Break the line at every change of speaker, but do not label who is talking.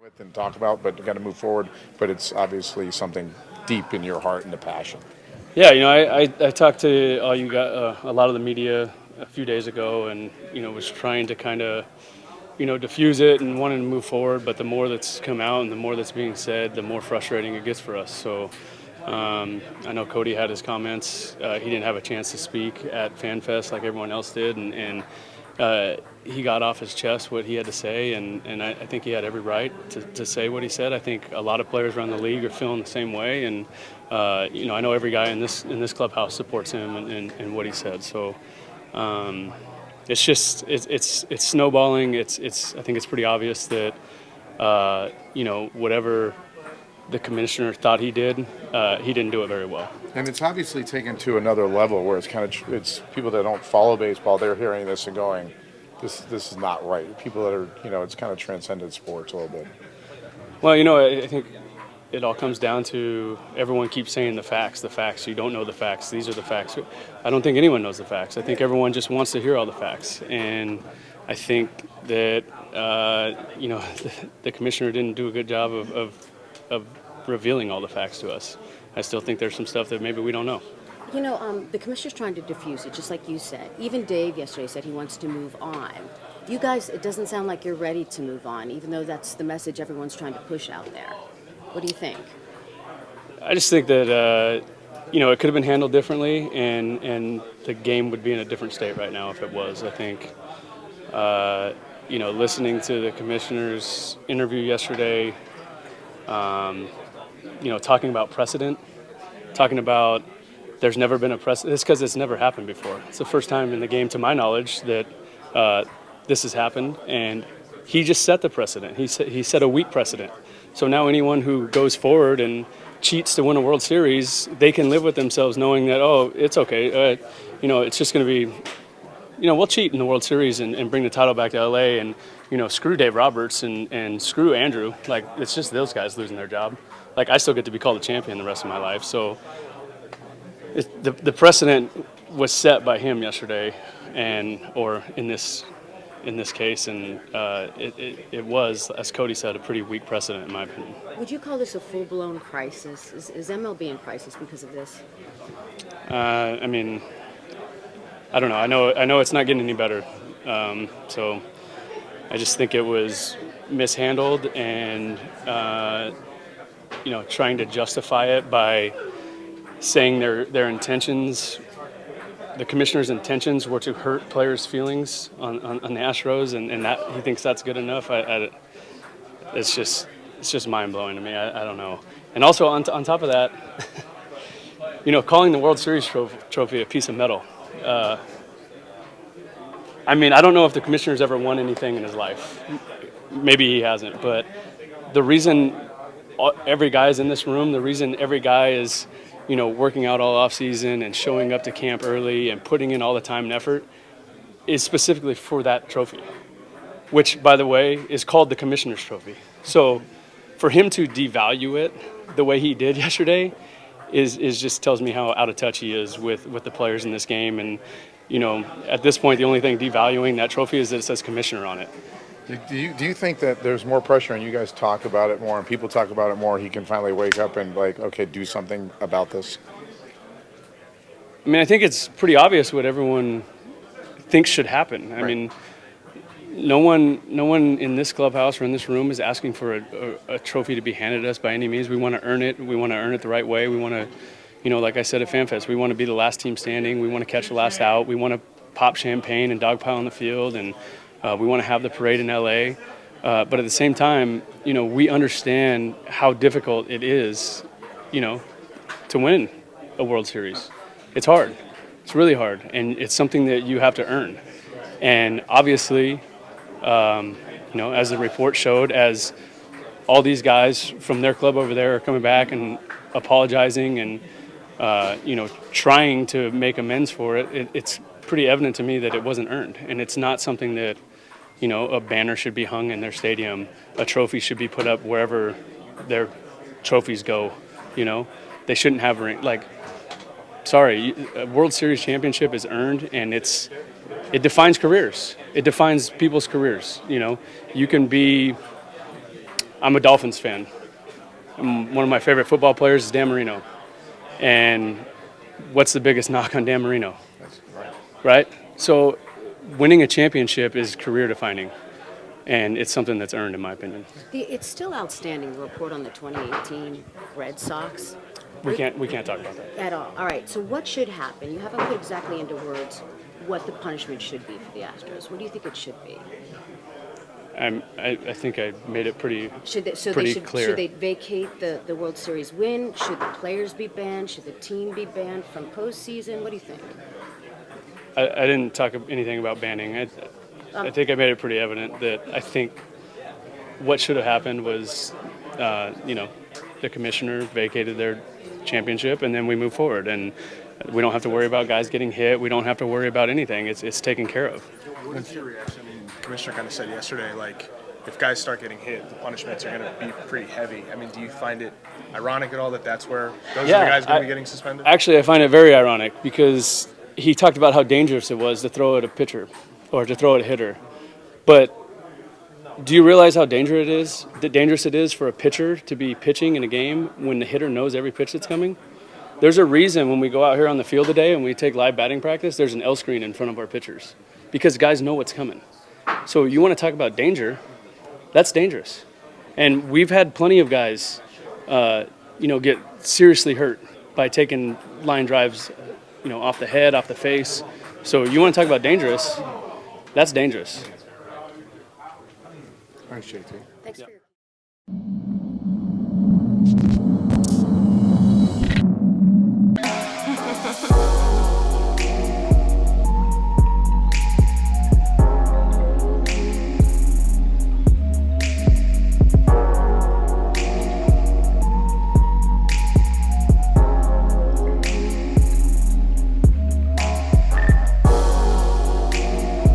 with and talk about, but you got to move forward. But it's obviously something deep in your heart and the passion.
Yeah, I talked to all you got a lot of the media a few days ago, and was trying to kind of diffuse it and wanting to move forward. But the more that's come out and the more that's being said, the more frustrating it gets for us. So I know Cody had his comments. He didn't have a chance to speak at FanFest like everyone else did, and he got off his chest what he had to say, and I think he had every right to say what he said. I think a lot of players around the league are feeling the same way, and I know every guy in this clubhouse supports him and what he said. So it's just it's snowballing. I think it's pretty obvious that whatever the commissioner thought he didn't do it very well.
And it's obviously taken to another level where it's people that don't follow baseball, they're hearing this and going, this is not right. People that are, it's kind of transcended sports a little bit.
Well, I think it all comes down to everyone keeps saying the facts. You don't know the facts. These are the facts. I don't think anyone knows the facts. I think everyone just wants to hear all the facts. And I think that, the commissioner didn't do a good job of revealing all the facts to us. I still think there's some stuff that maybe we don't know.
The commissioner's trying to diffuse it, just like you said. Even Dave yesterday said he wants to move on. You guys, it doesn't sound like you're ready to move on, even though that's the message everyone's trying to push out there. What do you think?
I just think that, it could have been handled differently, and the game would be in a different state right now if it was. I think, listening to the commissioner's interview yesterday, talking about precedent, talking about there's never been a precedent. It's because it's never happened before. It's the first time in the game, to my knowledge, that this has happened, and he just set the precedent. He set a weak precedent. So now anyone who goes forward and cheats to win a World Series, they can live with themselves knowing that, it's okay. It's just going to be, we'll cheat in the World Series and bring the title back to LA, and, screw Dave Roberts and screw Andrew. Like, it's just those guys losing their job. Like, I still get to be called a champion the rest of my life. So the precedent was set by him yesterday, or in this case, and it was, as Cody said, a pretty weak precedent in my opinion.
Would you call this a full-blown crisis? Is MLB in crisis because of this?
I don't know. I know it's not getting any better. So I just think it was mishandled, and trying to justify it by saying their intentions. The commissioner's intentions were to hurt players' feelings on the Astros, and that he thinks that's good enough. It's just mind blowing to me. I don't know. And also on top of that, calling the World Series trophy a piece of metal. I don't know if the commissioner's ever won anything in his life. Maybe he hasn't, but the reason every guy is in this room, the reason every guy is working out all off season and showing up to camp early and putting in all the time and effort is specifically for that trophy, which, by the way, is called the Commissioner's Trophy. So for him to devalue it the way he did yesterday is just tells me how out of touch he is with the players in this game. And, at this point, the only thing devaluing that trophy is that it says Commissioner on it.
Do you think that there's more pressure and you guys talk about it more and people talk about it more, he can finally wake up and do something about this?
I think it's pretty obvious what everyone thinks should happen.
Right.
No one in this clubhouse or in this room is asking for a trophy to be handed us by any means. We want to earn it. We want to earn it the right way. We want to, like I said at FanFest, we want to be the last team standing. We want to catch the last out. We want to pop champagne and dogpile on the field, and we want to have the parade in LA. But at the same time, we understand how difficult it is, to win a World Series. It's hard. It's really hard, and it's something that you have to earn. And obviously, as the report showed, as all these guys from their club over there are coming back and apologizing and, trying to make amends for it, it's pretty evident to me that it wasn't earned. And it's not something that, a banner should be hung in their stadium. A trophy should be put up wherever their trophies go. They shouldn't have a World Series championship is earned, and it defines careers. It defines people's careers. You can be I'm a Dolphins fan. One of my favorite football players is Dan Marino. And what's the biggest knock on Dan Marino?
That's right.
Right? So winning a championship is career defining. And it's something that's earned, in my opinion.
It's still outstanding, the report on the 2018 Red Sox.
We can't talk about that.
At all. All right, so what should happen? You haven't put exactly into words what the punishment should be for the Astros. What do you think it should be?
I think I made it pretty clear.
Should they vacate the World Series win? Should the players be banned? Should the team be banned from postseason? What do you think?
I didn't talk anything about banning. I think I made it pretty evident that I think what should have happened was, the commissioner vacated their championship, and then we move forward. And we don't have to worry about guys getting hit. We don't have to worry about anything. It's taken care of.
What's your reaction? I mean, the commissioner kind of said yesterday, like, if guys start getting hit, the punishments are going to be pretty heavy. I mean, do you find it ironic at all that that's where those are the guys going to be getting suspended?
Actually, I find it very ironic because he talked about how dangerous it was to throw at a pitcher or to throw at a hitter. But do you realize how dangerous it is for a pitcher to be pitching in a game when the hitter knows every pitch that's coming? There's a reason when we go out here on the field today and we take live batting practice, there's an L screen in front of our pitchers because guys know what's coming. So you want to talk about danger, that's dangerous. And we've had plenty of guys, get seriously hurt by taking line drives, off the head, off the face. So you want to talk about dangerous, that's dangerous.
Thanks, JT.
Thanks for your